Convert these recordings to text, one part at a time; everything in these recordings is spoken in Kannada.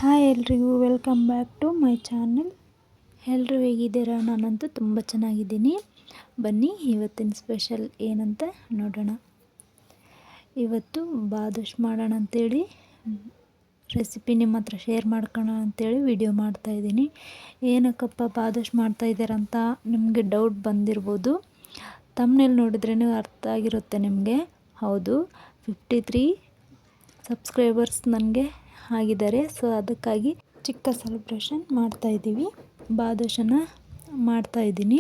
ಹಾಯ್ ಎಲ್ರಿಗೂ welcome back to my channel. ಎಲ್ಲರೂ ಹೇಗಿದ್ದೀರಾ? ನಾನಂತೂ ತುಂಬ ಚೆನ್ನಾಗಿದ್ದೀನಿ. ಬನ್ನಿ ಇವತ್ತಿನ ಸ್ಪೆಷಲ್ ಏನಂತ ನೋಡೋಣ. ಇವತ್ತು ಬಾದುಷ್ ಮಾಡೋಣ ಅಂಥೇಳಿ ರೆಸಿಪಿ ನಿಮ್ಮ ಹತ್ರ ಶೇರ್ ಮಾಡ್ಕೊಳ್ಳೋಣ ಅಂಥೇಳಿ ವಿಡಿಯೋ ಮಾಡ್ತಾಯಿದ್ದೀನಿ. ಏನಕ್ಕಪ್ಪ ಬಾದುಷ್ ಮಾಡ್ತಾಯಿದ್ದಾರಂತ ನಿಮಗೆ ಡೌಟ್ ಬಂದಿರ್ಬೋದು. ತಮ್ಮನೇಲಿ ನೋಡಿದ್ರೇ ಅರ್ಥ ಆಗಿರುತ್ತೆ ನಿಮಗೆ. ಹೌದು, 53 ಸಬ್ಸ್ಕ್ರೈಬರ್ಸ್ ನನಗೆ ಆಗಿದ್ದಾರೆ. ಸೊ ಅದಕ್ಕಾಗಿ ಚಿಕ್ಕ ಸೆಲೆಬ್ರೇಷನ್ ಮಾಡ್ತಾಯಿದ್ದೀವಿ. ಬಾದುಷನ್ನು ಮಾಡ್ತಾಯಿದ್ದೀನಿ.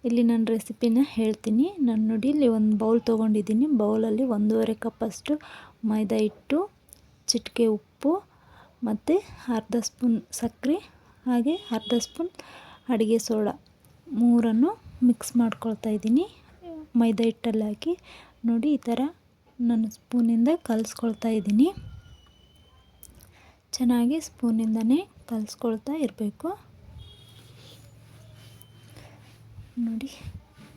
ಇಲ್ಲಿ ನಾನು ರೆಸಿಪಿನ ಹೇಳ್ತೀನಿ. ನಾನು ನೋಡಿ ಇಲ್ಲಿ ಒಂದು ಬೌಲ್ ತೊಗೊಂಡಿದ್ದೀನಿ. ಬೌಲಲ್ಲಿ 1.5 ಕಪ್ಪಷ್ಟು ಮೈದಾ ಹಿಟ್ಟು, ಚಿಟಿಕೆ ಉಪ್ಪು ಮತ್ತು ಅರ್ಧ ಸ್ಪೂನ್ ಸಕ್ಕರೆ, ಹಾಗೆ ಅರ್ಧ ಸ್ಪೂನ್ ಅಡುಗೆ ಸೋಡಾ ಮೂರನ್ನು ಮಿಕ್ಸ್ ಮಾಡ್ಕೊಳ್ತಾ ಇದ್ದೀನಿ. ಮೈದಾ ಹಿಟ್ಟಲ್ಲಿ ಹಾಕಿ ನೋಡಿ ಈ ಥರ ನಾನು ಸ್ಪೂನಿಂದ ಕಲಿಸ್ಕೊಳ್ತಾ ಇದ್ದೀನಿ. ಚೆನ್ನಾಗಿ ಸ್ಪೂನಿಂದನೇ ಕಲಿಸ್ಕೊಳ್ತಾ ಇರಬೇಕು. ನೋಡಿ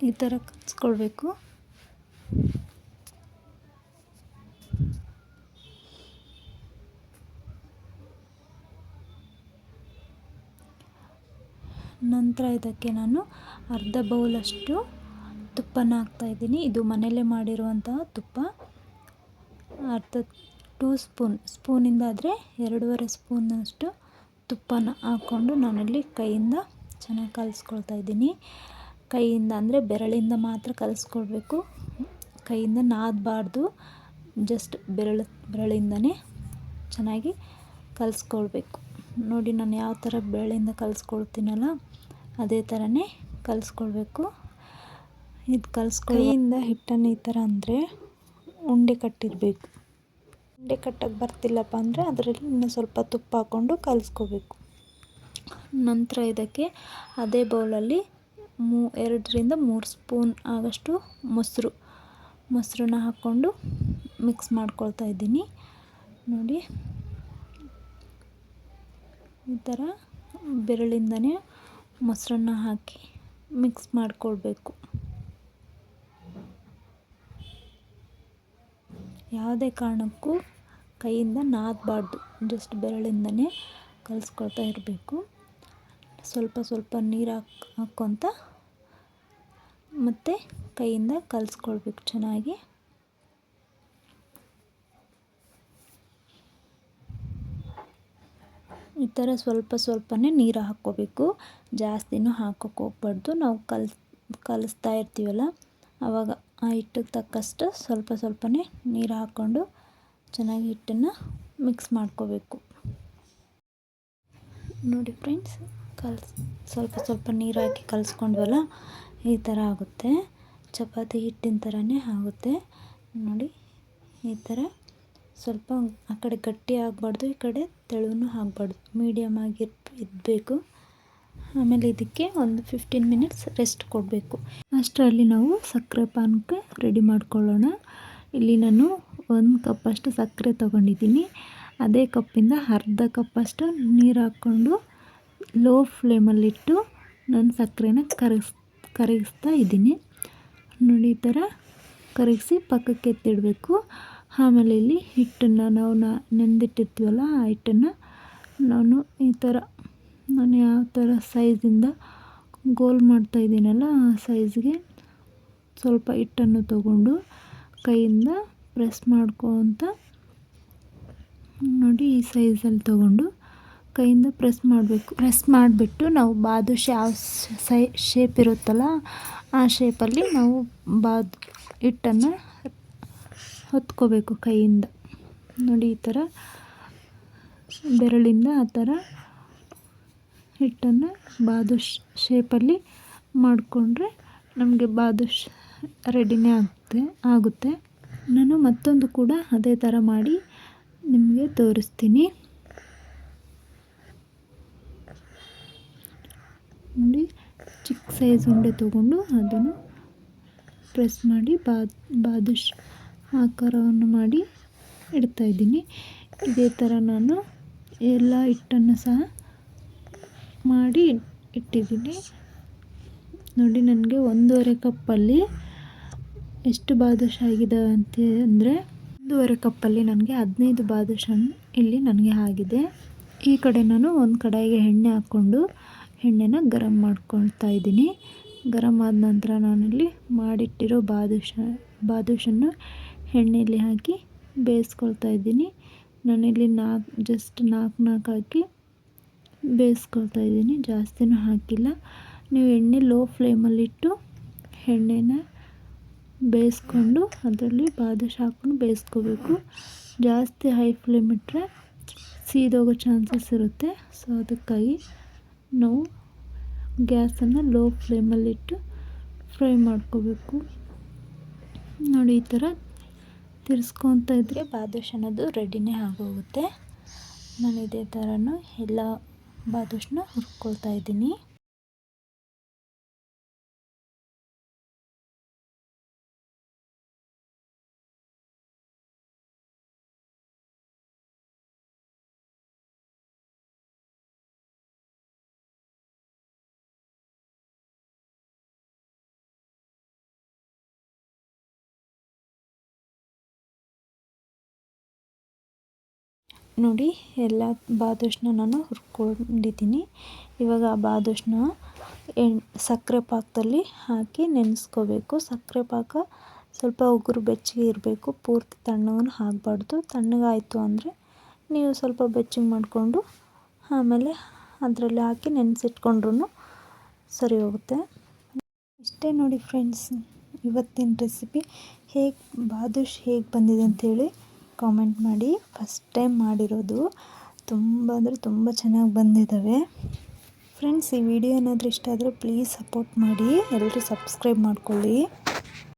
ಈ ಥರ ಕಲಿಸ್ಕೊಳ್ಬೇಕು. ನಂತರ ಇದಕ್ಕೆ ನಾನು ಅರ್ಧ ಬೌಲಷ್ಟು ತುಪ್ಪನ ಹಾಕ್ತಾಯಿದ್ದೀನಿ. ಇದು ಮನೆಯಲ್ಲೇ ಮಾಡಿರುವಂತಹ ತುಪ್ಪ. ಅರ್ಧ 2 ಸ್ಪೂನಿಂದ ಆದರೆ 2.5 ಸ್ಪೂನಷ್ಟು ತುಪ್ಪನ ಹಾಕ್ಕೊಂಡು ನಾನಲ್ಲಿ ಕೈಯಿಂದ ಚೆನ್ನಾಗಿ ಕಲಿಸ್ಕೊಳ್ತಾ ಇದ್ದೀನಿ. ಕೈಯಿಂದ ಅಂದರೆ ಬೆರಳಿಂದ ಮಾತ್ರ ಕಲಿಸ್ಕೊಳ್ಬೇಕು. ಕೈಯಿಂದ ನಾದಬಾರ್ದು. ಜಸ್ಟ್ ಬೆರಳಿಂದನೇ ಚೆನ್ನಾಗಿ ಕಲಿಸ್ಕೊಳ್ಬೇಕು. ನೋಡಿ ನಾನು ಯಾವ ಥರ ಬೆರಳಿಂದ ಕಲಿಸ್ಕೊಳ್ತೀನಲ್ಲ ಅದೇ ಥರನೇ ಕಲಿಸ್ಕೊಳ್ಬೇಕು. ಇದು ಕೈಯಿಂದ ಹಿಟ್ಟನ್ನು ಈ ಥರ ಅಂದರೆ ಉಂಡೆ ಕಟ್ಟಿರಬೇಕು. ಉಂಡೆ ಕಟ್ಟಕ್ಕೆ ಬರ್ತಿಲ್ಲಪ್ಪ ಅಂದರೆ ಅದರಲ್ಲಿ ಇನ್ನೂ ಸ್ವಲ್ಪ ತುಪ್ಪ ಹಾಕ್ಕೊಂಡು ಕಲಿಸ್ಕೋಬೇಕು. ನಂತರ ಇದಕ್ಕೆ ಅದೇ ಬೌಲಲ್ಲಿ 2ರಿಂದ 3 ಸ್ಪೂನ್ ಆಗೋಷ್ಟು ಮೊಸರನ್ನ ಹಾಕ್ಕೊಂಡು ಮಿಕ್ಸ್ ಮಾಡ್ಕೊಳ್ತಾ ಇದ್ದೀನಿ. ನೋಡಿ ಈ ಥರ ಬೆರಳಿಂದನೇ ಮೊಸರನ್ನ ಹಾಕಿ ಮಿಕ್ಸ್ ಮಾಡ್ಕೊಳ್ಬೇಕು. ಯಾವುದೇ ಕಾರಣಕ್ಕೂ ಕೈಯಿಂದ ನಾದಬಾರ್ದು. ಜಸ್ಟ್ ಬೆರಳಿಂದನೇ ಕಲಿಸ್ಕೊಳ್ತಾ ಇರಬೇಕು. ಸ್ವಲ್ಪ ನೀರು ಹಾಕ್ಕೊತ ಮತ್ತು ಕೈಯಿಂದ ಕಲಿಸ್ಕೊಳ್ಬೇಕು ಚೆನ್ನಾಗಿ. ಈ ಥರ ಸ್ವಲ್ಪನೇ ನೀರು ಹಾಕ್ಕೋಬೇಕು. ಜಾಸ್ತಿನೂ ಹಾಕೋಕ್ಕೆ ಹೋಗ್ಬಾರ್ದು. ನಾವು ಕಲಿಸ್ತಾ ಇರ್ತೀವಲ್ಲ ಆವಾಗ ಆ ಹಿಟ್ಟಿಗೆ ತಕ್ಕಷ್ಟು ಸ್ವಲ್ಪನೇ ನೀರು ಹಾಕ್ಕೊಂಡು ಚೆನ್ನಾಗಿ ಹಿಟ್ಟನ್ನು ಮಿಕ್ಸ್ ಮಾಡ್ಕೋಬೇಕು. ನೋಡಿ ಫ್ರೆಂಡ್ಸ್, ಸ್ವಲ್ಪ ನೀರು ಹಾಕಿ ಕಲಿಸ್ಕೊಂಡ್ವಲ್ಲ ಈ ಥರ ಆಗುತ್ತೆ. ಚಪಾತಿ ಹಿಟ್ಟಿನ ಥರನೇ ಆಗುತ್ತೆ. ನೋಡಿ ಈ ಥರ ಸ್ವಲ್ಪ ಆ ಕಡೆ ಗಟ್ಟಿ ಆಗಬಾರ್ದು, ಈ ಕಡೆ ತೆಳುವೂ ಆಗಬಾರ್ದು, ಮೀಡಿಯಮ್ ಆಗಿ ಇರಬೇಕು. ಆಮೇಲೆ ಇದಕ್ಕೆ ಒಂದು 15 ಮಿನಿಟ್ಸ್ ರೆಸ್ಟ್ ಕೊಡಬೇಕು. ಅಷ್ಟರಲ್ಲಿ ನಾವು ಸಕ್ಕರೆ ಪಾನಕ್ಕೆ ರೆಡಿ ಮಾಡ್ಕೊಳ್ಳೋಣ. ಇಲ್ಲಿ ನಾನು 1 ಕಪ್ಪಷ್ಟು ಸಕ್ಕರೆ ತೊಗೊಂಡಿದ್ದೀನಿ. ಅದೇ ಕಪ್ಪಿಂದ ಅರ್ಧ ಕಪ್ಪಷ್ಟು ನೀರು ಹಾಕ್ಕೊಂಡು ಲೋ ಫ್ಲೇಮಲ್ಲಿಟ್ಟು ನಾನು ಸಕ್ಕರೆನ ಕರಗಿಸ್ತಾ ಇದ್ದೀನಿ. ನೋಡಿ ಈ ಥರ ಕರಗಿಸಿ ಪಕ್ಕಕ್ಕೆ ಎತ್ತಿಡಬೇಕು. ಆಮೇಲೆ ಇಲ್ಲಿ ಹಿಟ್ಟನ್ನು ನಾವು ನೆಂದಿಟ್ಟಿರ್ತೀವಲ್ಲ ಆ ಹಿಟ್ಟನ್ನು ನಾನು ಈ ಥರ ನಾನು ಯಾವ ಥರ ಸೈಜಿಂದ ಗೋಲ್ ಮಾಡ್ತಾಯಿದ್ದೀನಲ್ಲ ಆ ಸೈಜ್ಗೆ ಸ್ವಲ್ಪ ಹಿಟ್ಟನ್ನು ತಗೊಂಡು ಕೈಯಿಂದ ಪ್ರೆಸ್ ಮಾಡ್ಕೊತ ನೋಡಿ ಈ ಸೈಜಲ್ಲಿ ತಗೊಂಡು ಕೈಯಿಂದ ಪ್ರೆಸ್ ಮಾಡಬೇಕು. ಪ್ರೆಸ್ ಮಾಡಿಬಿಟ್ಟು ನಾವು ಬಾದುಷ್ ಯಾವ ಶೇಪ್ ಇರುತ್ತಲ್ಲ ಆ ಶೇಪಲ್ಲಿ ನಾವು ಹಿಟ್ಟನ್ನು ಹೊತ್ಕೋಬೇಕು ಕೈಯಿಂದ. ನೋಡಿ ಈ ಥರ ಬೆರಳಿಂದ ಆ ಥರ ಹಿಟ್ಟನ್ನು ಬಾದುಷ್ ಶೇಪಲ್ಲಿ ಮಾಡಿಕೊಂಡ್ರೆ ನಮಗೆ ಬಾದುಷ್ ರೆಡಿನೇ ಆಗುತ್ತೆ. ನಾನು ಮತ್ತೊಂದು ಕೂಡ ಅದೇ ಥರ ಮಾಡಿ ನಿಮಗೆ ತೋರಿಸ್ತೀನಿ. ನೋಡಿ ಚಿಕ್ಕ ಸೈಜ್ ಉಂಡೆ ತೊಗೊಂಡು ಅದನ್ನು ಪ್ರೆಸ್ ಮಾಡಿ ಬಾದುಷ್ ಆಕಾರವನ್ನು ಮಾಡಿ ಇಡ್ತಾಯಿದ್ದೀನಿ. ಇದೇ ಥರ ನಾನು ಎಲ್ಲ ಹಿಟ್ಟನ್ನು ಸಹ ಮಾಡಿ ಇಟ್ಟಿದ್ದೀನಿ. ನೋಡಿ ನನಗೆ 1.5 ಕಪ್ಪಲ್ಲಿ ಎಷ್ಟು ಬಾದುಷ್ ಆಗಿದೆ ಅಂದರೆ 1.5 ಕಪ್ಪಲ್ಲಿ ನನಗೆ 15 ಬಾದುಷ್ ಇಲ್ಲಿ ನನಗೆ ಆಗಿದೆ. ಈ ಕಡೆ ನಾನು ಒಂದು ಕಡಾಯಿಗೆ ಎಣ್ಣೆ ಹಾಕ್ಕೊಂಡು ಎಣ್ಣೆನ ಗರಂ ಮಾಡ್ಕೊಳ್ತಾ ಇದ್ದೀನಿ. ಗರಂ ಆದ ನಂತರ ನಾನಿಲ್ಲಿ ಮಾಡಿಟ್ಟಿರೋ ಬಾದುಷನ್ನು ಎಣ್ಣೆಯಲ್ಲಿ ಹಾಕಿ ಬೇಯಿಸ್ಕೊಳ್ತಾ ಇದ್ದೀನಿ. ನಾನಿಲ್ಲಿ ನಾಲ್ಕು ಹಾಕಿ ಬೇಯಿಸ್ಕೊಳ್ತಾ ಇದ್ದೀನಿ, ಜಾಸ್ತಿನೂ ಹಾಕಿಲ್ಲ. ನೀವು ಎಣ್ಣೆ ಲೋ ಫ್ಲೇಮಲ್ಲಿಟ್ಟು ಎಣ್ಣೆನ ಬೇಯಿಸ್ಕೊಂಡು ಅದರಲ್ಲಿ ಬಾದುಷ ಹಾಕ್ಕೊಂಡು ಬೇಯಿಸ್ಕೋಬೇಕು. ಜಾಸ್ತಿ ಹೈ ಫ್ಲೇಮ್ ಇಟ್ಟರೆ ಸೀದೋಗೋ ಚಾನ್ಸಸ್ ಇರುತ್ತೆ. ಸೊ ಅದಕ್ಕಾಗಿ ನಾವು ಗ್ಯಾಸನ್ನು ಲೋ ಫ್ಲೇಮಲ್ಲಿಟ್ಟು ಫ್ರೈ ಮಾಡ್ಕೋಬೇಕು. ನೋಡಿ, ಈ ಥರ ತಿರ್ಸ್ಕೊತಾ ಇದ್ದರೆ ಬಾದುಷ ಅನ್ನೋದು ರೆಡಿನೇ ಆಗೋಗುತ್ತೆ. ನಾನು ಇದೇ ಥರನೂ ಎಲ್ಲ ಬಾದುಷನ ಹುರ್ಕೊಳ್ತಾ ಇದ್ದೀನಿ. ನೋಡಿ, ಎಲ್ಲ ಬಾದುಷನ ನಾನು ಹುರ್ಕೊಂಡಿದ್ದೀನಿ. ಇವಾಗ ಆ ಬಾದುಷನ ಸಕ್ಕರೆ ಪಾಕದಲ್ಲಿ ಹಾಕಿ ನೆನೆಸ್ಕೋಬೇಕು. ಸಕ್ಕರೆ ಪಾಕ ಸ್ವಲ್ಪ ಉಗುರು ಬೆಚ್ಚಗೆ ಇರಬೇಕು, ಪೂರ್ತಿ ತಣ್ಣಗೂ ಆಗಬಾರ್ದು. ತಣ್ಣಗಾಯಿತು ಅಂದರೆ ನೀವು ಸ್ವಲ್ಪ ಬೆಚ್ಚಗೆ ಮಾಡಿಕೊಂಡು ಆಮೇಲೆ ಅದರಲ್ಲಿ ಹಾಕಿ ನೆನೆಸಿಟ್ಕೊಂಡ್ರೂ ಸರಿ ಹೋಗುತ್ತೆ. ಇಷ್ಟೇ ನೋಡಿ ಫ್ರೆಂಡ್ಸ್, ಇವತ್ತಿನ ರೆಸಿಪಿ. ಬಾದುಷ್ ಹೇಗೆ ಬಂದಿದೆ ಅಂಥೇಳಿ ಕಾಮೆಂಟ್ ಮಾಡಿ. ಫಸ್ಟ್ ಟೈಮ್ ಮಾಡಿರೋದು, ತುಂಬ ಅಂದರೆ ತುಂಬ ಚೆನ್ನಾಗಿ ಬಂದಿದ್ದಾವೆ ಫ್ರೆಂಡ್ಸ್. ಈ ವಿಡಿಯೋ ಏನಾದರೂ ಇಷ್ಟ ಆದರೆ ಪ್ಲೀಸ್ ಸಪೋರ್ಟ್ ಮಾಡಿ, ಎಲ್ಲರೂ ಸಬ್ಸ್ಕ್ರೈಬ್ ಮಾಡ್ಕೊಳ್ಳಿ.